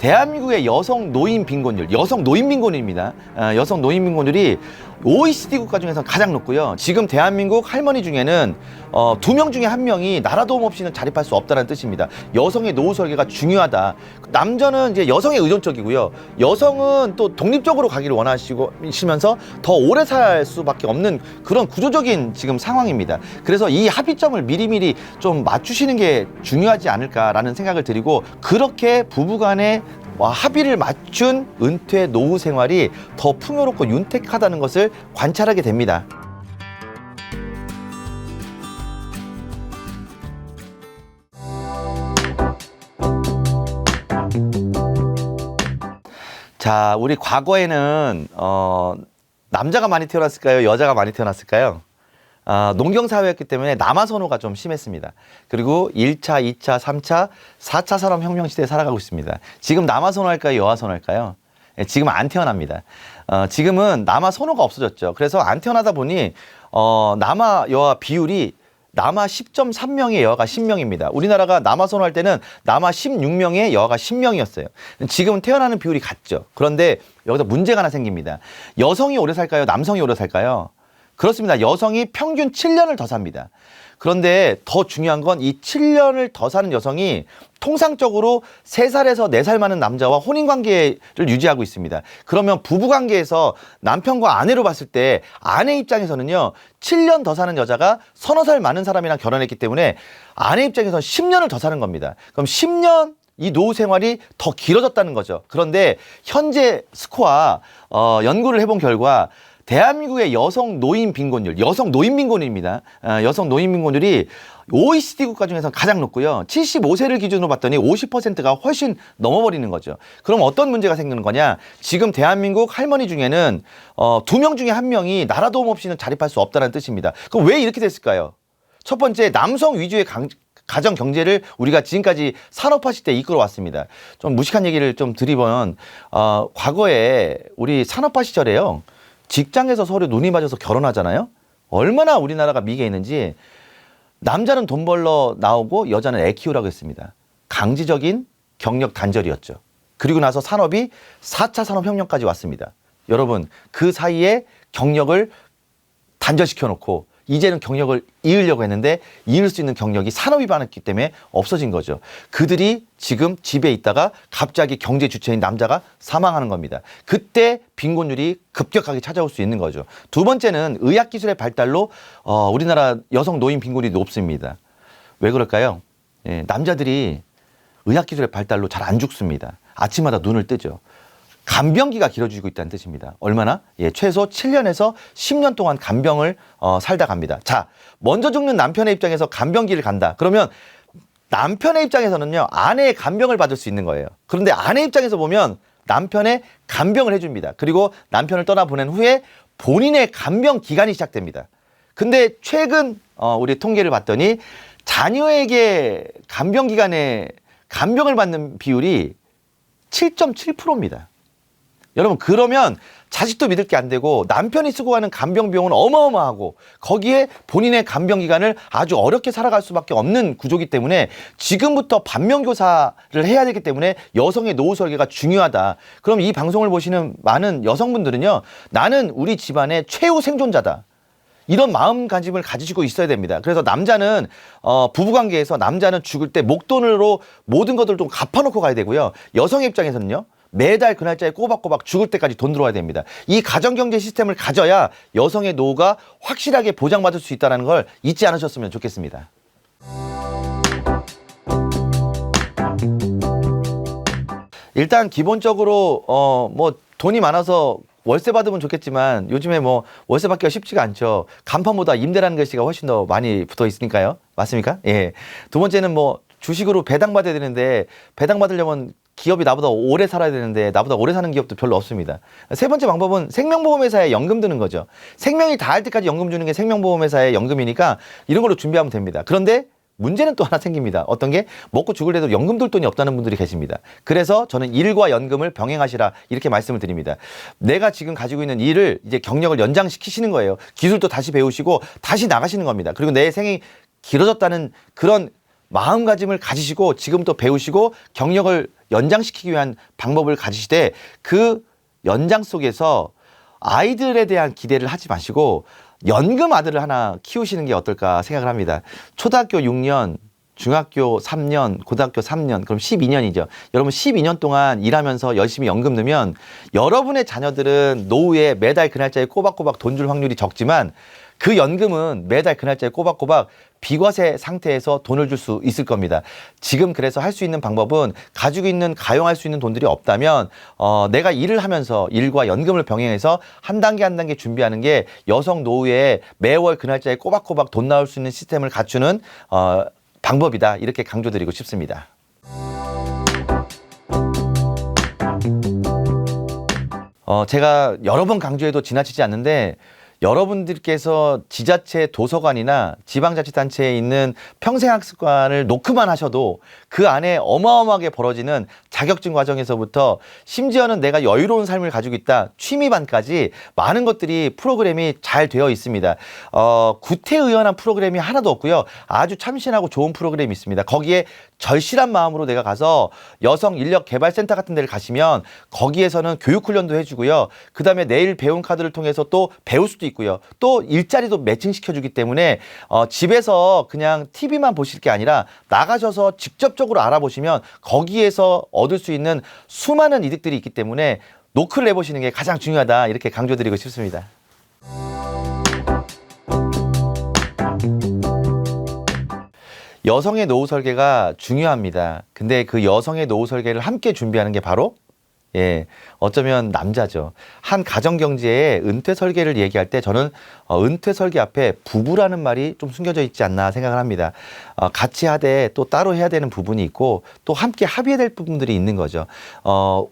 대한민국의 여성 노인 빈곤율, 여성 노인 빈곤율입니다. 여성 노인 빈곤율이 OECD 국가 중에서 가장 높고요. 지금 대한민국 할머니 중에는 2명 중에 1명이 나라 도움 없이는 자립할 수 없다는 뜻입니다. 여성의 노후 설계가 중요하다. 남자는 이제 여성에 의존적이고요. 여성은 또 독립적으로 가기를 원하시면서 더 오래 살 수밖에 없는 그런 구조적인 지금 상황입니다. 그래서 이 합의점을 미리미리 좀 맞추시는 게 중요하지 않을까라는 생각을 드리고, 그렇게 부부간의 합의를 맞춘 은퇴 노후 생활이 더 풍요롭고 윤택하다는 것을 관찰하게 됩니다. 자, 우리 과거에는 남자가 많이 태어났을까요? 여자가 많이 태어났을까요? 농경사회였기 때문에 남아 선호가 좀 심했습니다. 그리고 1차, 2차, 3차, 4차 산업혁명 시대에 살아가고 있습니다. 지금 남아 선호할까요? 여아 선호할까요? 지금 안 태어납니다. 지금은 남아 선호가 없어졌죠. 그래서 안 태어나다 보니 남아 여아 비율이 남아 10.3명의 여아가 10명입니다. 우리나라가 남아 선호할 때는 남아 16명의 여아가 10명이었어요. 지금은 태어나는 비율이 같죠. 그런데 여기서 문제가 하나 생깁니다. 여성이 오래 살까요? 남성이 오래 살까요? 그렇습니다. 여성이 평균 7년을 더 삽니다. 그런데 더 중요한 건 이 7년을 더 사는 여성이 통상적으로 3살에서 4살 많은 남자와 혼인관계를 유지하고 있습니다. 그러면 부부관계에서 남편과 아내로 봤을 때 아내 입장에서는요, 7년 더 사는 여자가 서너 살 많은 사람이랑 결혼했기 때문에 아내 입장에서는 10년을 더 사는 겁니다. 그럼 10년 이 노후 생활이 더 길어졌다는 거죠. 그런데 현재 스코어 연구를 해본 결과 대한민국의 여성 노인 빈곤율, 여성 노인 빈곤율입니다. 여성 노인 빈곤율이 OECD 국가 중에서 가장 높고요. 75세를 기준으로 봤더니 50%가 훨씬 넘어버리는 거죠. 그럼 어떤 문제가 생기는 거냐? 지금 대한민국 할머니 중에는 2명 중에 1명이 나라 도움 없이는 자립할 수 없다는 뜻입니다. 그럼 왜 이렇게 됐을까요? 첫 번째, 남성 위주의 가정 경제를 우리가 지금까지 산업화 시대에 이끌어 왔습니다. 좀 무식한 얘기를 좀 드리면, 과거에 우리 산업화 시절에요, 직장에서 서로 눈이 맞아서 결혼하잖아요. 얼마나 우리나라가 미개했는지. 남자는 돈 벌러 나오고 여자는 애 키우라고 했습니다. 강제적인 경력 단절이었죠. 그리고 나서 산업이 4차 산업혁명까지 왔습니다. 여러분, 그 사이에 경력을 단절시켜 놓고 이제는 경력을 이으려고 했는데 이을 수 있는 경력이 산업이 많았기 때문에 없어진 거죠. 그들이 지금 집에 있다가 갑자기 경제 주체인 남자가 사망하는 겁니다. 그때 빈곤율이 급격하게 찾아올 수 있는 거죠. 두 번째는 의학기술의 발달로 우리나라 여성 노인 빈곤율이 높습니다. 왜 그럴까요? 남자들이 의학기술의 발달로 잘 안 죽습니다. 아침마다 눈을 뜨죠. 간병기가 길어지고 있다는 뜻입니다. 얼마나? 최소 7년에서 10년 동안 간병을 살다 갑니다. 자, 먼저 죽는 남편의 입장에서 간병기를 간다. 그러면 남편의 입장에서는요, 아내의 간병을 받을 수 있는 거예요. 그런데 아내 입장에서 보면 남편의 간병을 해줍니다. 그리고 남편을 떠나보낸 후에 본인의 간병 기간이 시작됩니다. 근데 최근 우리 통계를 봤더니 자녀에게 간병 기간에 간병을 받는 비율이 7.7%입니다. 여러분, 그러면 자식도 믿을 게 안 되고 남편이 쓰고 가는 간병 비용은 어마어마하고 거기에 본인의 간병 기간을 아주 어렵게 살아갈 수밖에 없는 구조이기 때문에 지금부터 반면교사를 해야 되기 때문에 여성의 노후 설계가 중요하다. 그럼 이 방송을 보시는 많은 여성분들은요, 나는 우리 집안의 최후 생존자다. 이런 마음가짐을 가지시고 있어야 됩니다. 그래서 남자는 부부관계에서 남자는 죽을 때 목돈으로 모든 것들을 좀 갚아놓고 가야 되고요. 여성의 입장에서는요, 매달 그 날짜에 꼬박꼬박 죽을 때까지 돈 들어와야 됩니다. 이 가정경제 시스템을 가져야 여성의 노후가 확실하게 보장받을 수 있다는 걸 잊지 않으셨으면 좋겠습니다. 일단 기본적으로 뭐 돈이 많아서 월세 받으면 좋겠지만 요즘에 뭐 월세 받기가 쉽지가 않죠. 간판보다 임대라는 글씨가 훨씬 더 많이 붙어 있으니까요. 맞습니까? 예. 두 번째는 뭐 주식으로 배당받아야 되는데 배당받으려면 기업이 나보다 오래 살아야 되는데 나보다 오래 사는 기업도 별로 없습니다. 세 번째 방법은 생명보험회사에 연금 드는 거죠. 생명이 다할 때까지 연금 주는 게 생명보험회사의 연금이니까 이런 걸로 준비하면 됩니다. 그런데 문제는 또 하나 생깁니다. 어떤 게 먹고 죽을 때도 연금 들 돈이 없다는 분들이 계십니다. 그래서 저는 일과 연금을 병행하시라 이렇게 말씀을 드립니다. 내가 지금 가지고 있는 일을 이제 경력을 연장시키시는 거예요. 기술도 다시 배우시고 다시 나가시는 겁니다. 그리고 내 생이 길어졌다는 그런 마음가짐을 가지시고 지금부터 배우시고 경력을 연장시키기 위한 방법을 가지시되 그 연장 속에서 아이들에 대한 기대를 하지 마시고 연금 아들을 하나 키우시는 게 어떨까 생각을 합니다. 초등학교 6년, 중학교 3년, 고등학교 3년, 그럼 12년이죠. 여러분 12년 동안 일하면서 열심히 연금 넣으면 여러분의 자녀들은 노후에 매달 그 날짜에 꼬박꼬박 돈 줄 확률이 적지만 그 연금은 매달 그 날짜에 꼬박꼬박 비과세 상태에서 돈을 줄 수 있을 겁니다. 지금 그래서 할 수 있는 방법은 가지고 있는 가용할 수 있는 돈들이 없다면 내가 일을 하면서 일과 연금을 병행해서 한 단계 한 단계 준비하는 게 여성 노후에 매월 그 날짜에 꼬박꼬박 돈 나올 수 있는 시스템을 갖추는 방법이다. 이렇게 강조드리고 싶습니다. 제가 여러 번 강조해도 지나치지 않는데 여러분들께서 지자체 도서관이나 지방자치단체에 있는 평생학습관을 노크만 하셔도 그 안에 어마어마하게 벌어지는 자격증 과정에서부터 심지어는 내가 여유로운 삶을 가지고 있다 취미반까지 많은 것들이 프로그램이 잘 되어 있습니다. 구태의연한 프로그램이 하나도 없고요. 아주 참신하고 좋은 프로그램이 있습니다. 거기에 절실한 마음으로 내가 가서 여성 인력 개발센터 같은 데를 가시면 거기에서는 교육훈련도 해주고요. 그 다음에 내일 배운 카드를 통해서 또 배울 수도 있고요. 또 일자리도 매칭시켜주기 때문에 집에서 그냥 TV만 보실 게 아니라 나가셔서 직접적으로 알아보시면 거기에서 얻을 수 있는 수많은 이득들이 있기 때문에 노크를 해보시는 게 가장 중요하다. 이렇게 강조드리고 싶습니다. 여성의 노후 설계가 중요합니다. 근데 그 여성의 노후 설계를 함께 준비하는 게 바로 어쩌면 남자죠. 한 가정경제의 은퇴 설계를 얘기할 때 저는 은퇴 설계 앞에 부부라는 말이 좀 숨겨져 있지 않나 생각을 합니다. 같이 하되 또 따로 해야 되는 부분이 있고 또 함께 합의해야 될 부분들이 있는 거죠.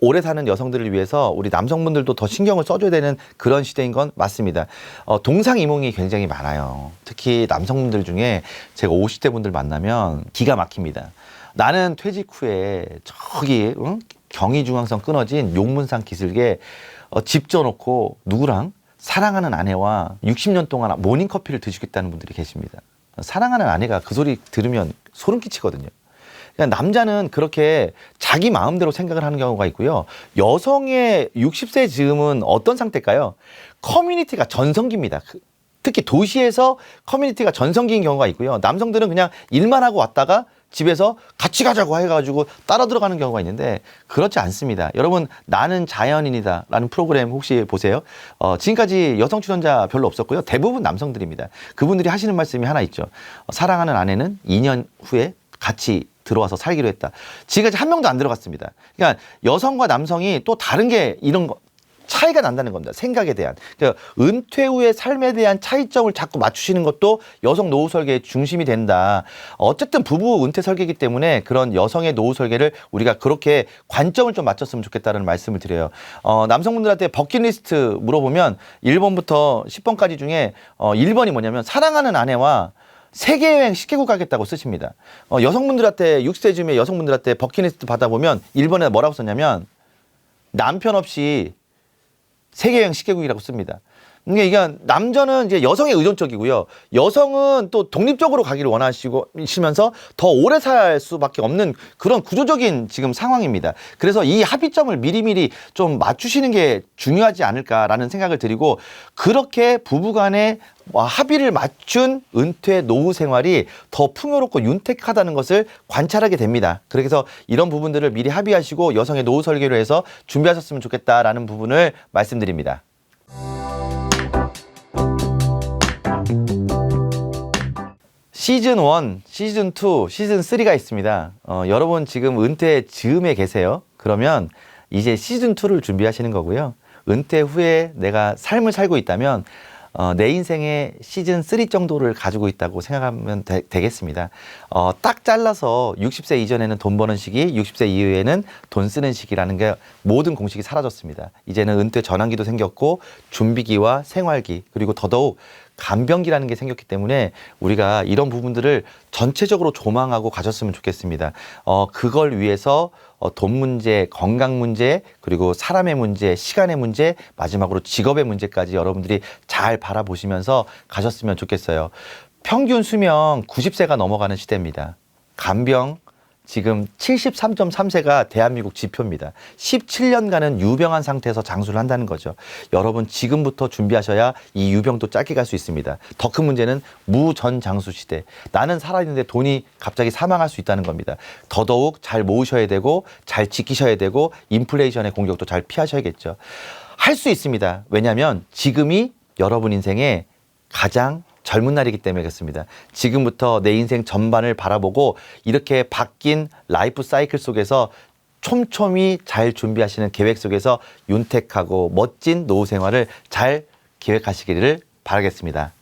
오래 사는 여성들을 위해서 우리 남성분들도 더 신경을 써줘야 되는 그런 시대인 건 맞습니다. 동상이몽이 굉장히 많아요. 특히 남성분들 중에 제가 50대 분들 만나면 기가 막힙니다. 나는 퇴직 후에 저기 경의중앙선 끊어진 용문산 기슭에 집 져놓고 누구랑 사랑하는 아내와 60년 동안 모닝커피를 드시겠다는 분들이 계십니다. 사랑하는 아내가 그 소리 들으면 소름 끼치거든요. 그러니까 남자는 그렇게 자기 마음대로 생각을 하는 경우가 있고요. 여성의 60세 즈음은 어떤 상태일까요? 커뮤니티가 전성기입니다. 특히 도시에서 커뮤니티가 전성기인 경우가 있고요. 남성들은 그냥 일만 하고 왔다가 집에서 같이 가자고 해가지고 따라 들어가는 경우가 있는데 그렇지 않습니다. 여러분 나는 자연인이다 라는 프로그램 혹시 보세요. 지금까지 여성 출연자 별로 없었고요. 대부분 남성들입니다. 그분들이 하시는 말씀이 하나 있죠. 사랑하는 아내는 2년 후에 같이 들어와서 살기로 했다. 지금까지 한 명도 안 들어갔습니다. 그러니까 여성과 남성이 또 다른 게 이런 거 차이가 난다는 겁니다. 생각에 대한. 그러니까 은퇴 후의 삶에 대한 차이점을 자꾸 맞추시는 것도 여성 노후 설계의 중심이 된다. 어쨌든 부부 은퇴 설계이기 때문에 그런 여성의 노후 설계를 우리가 그렇게 관점을 좀 맞췄으면 좋겠다는 말씀을 드려요. 남성분들한테 버킷리스트 물어보면 1번부터 10번까지 중에 1번이 뭐냐면 사랑하는 아내와 세계여행 10개국 가겠다고 쓰십니다. 여성분들한테 60세쯤에 여성분들한테 버킷리스트 받아보면 1번에 뭐라고 썼냐면 남편 없이 세계여행 10개국이라고 씁니다. 그러니까 이게 남자는 이제 여성에 의존적이고요. 여성은 또 독립적으로 가기를 원하시면서 더 오래 살 수밖에 없는 그런 구조적인 지금 상황입니다. 그래서 이 합의점을 미리미리 좀 맞추시는 게 중요하지 않을까라는 생각을 드리고 그렇게 부부간에 합의를 맞춘 은퇴 노후 생활이 더 풍요롭고 윤택하다는 것을 관찰하게 됩니다. 그래서 이런 부분들을 미리 합의하시고 여성의 노후 설계로 해서 준비하셨으면 좋겠다라는 부분을 말씀드립니다. 시즌 1, 시즌 2, 시즌 3가 있습니다. 여러분 지금 은퇴 즈음에 계세요. 그러면 이제 시즌 2를 준비하시는 거고요. 은퇴 후에 내가 삶을 살고 있다면 내 인생의 시즌 3 정도를 가지고 있다고 생각하면 되겠습니다. 딱 잘라서 60세 이전에는 돈 버는 시기, 60세 이후에는 돈 쓰는 시기라는 게 모든 공식이 사라졌습니다. 이제는 은퇴 전환기도 생겼고 준비기와 생활기 그리고 더더욱 간병기라는 게 생겼기 때문에 우리가 이런 부분들을 전체적으로 조망하고 가셨으면 좋겠습니다. 그걸 위해서 돈 문제, 건강 문제, 그리고 사람의 문제, 시간의 문제, 마지막으로 직업의 문제까지 여러분들이 잘 바라보시면서 가셨으면 좋겠어요. 평균 수명 90세가 넘어가는 시대입니다. 간병 지금 73.3세가 대한민국 지표입니다. 17년간은 유병한 상태에서 장수를 한다는 거죠. 여러분 지금부터 준비하셔야 이 유병도 짧게 갈 수 있습니다. 더 큰 문제는 무전장수 시대. 나는 살아있는데 돈이 갑자기 사망할 수 있다는 겁니다. 더더욱 잘 모으셔야 되고 잘 지키셔야 되고 인플레이션의 공격도 잘 피하셔야겠죠. 할 수 있습니다. 왜냐하면 지금이 여러분 인생의 가장 젊은 날이기 때문에 그렇습니다. 지금부터 내 인생 전반을 바라보고 이렇게 바뀐 라이프 사이클 속에서 촘촘히 잘 준비하시는 계획 속에서 윤택하고 멋진 노후 생활을 잘 계획하시기를 바라겠습니다.